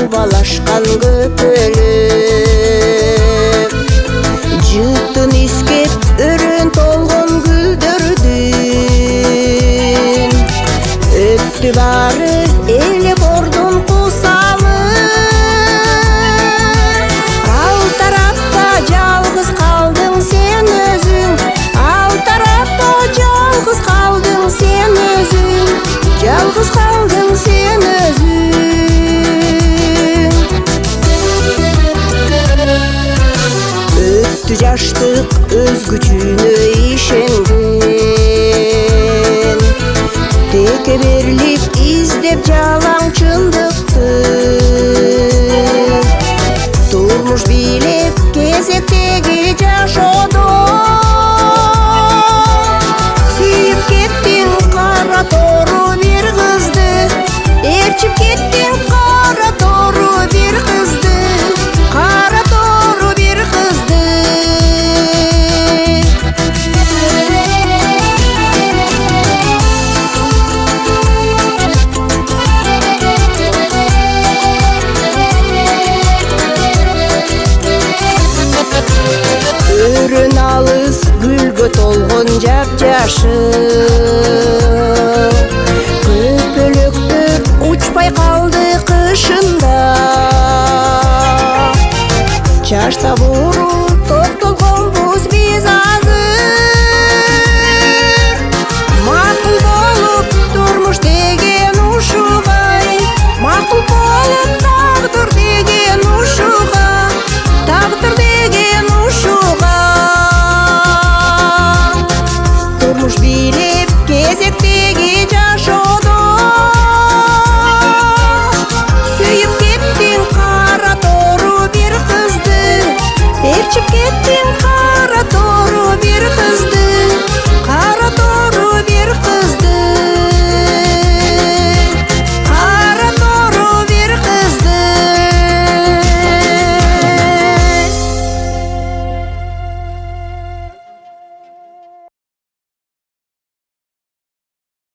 Албалашкан көпөлүп жыттын искеп өрөн толгон гүлдөрдүн өттү бары эле бордун кусалып ал тарапта жалгыз калдың сен өзүң ал тарапта жалгыз калдың сен өзүң жалгыз калдың сен өзүң өттү жаштык өз күчүнө ишенген теке берилип издеп жалаң чындыкты турмуш бийлеп кезектеги жашоодо сүйүп кеттиң кара тору бир кызды ээрчип кеттиң кара тору бир кызды кара тору бир кызды өрөн алыс гүлгө толгон жапжашыл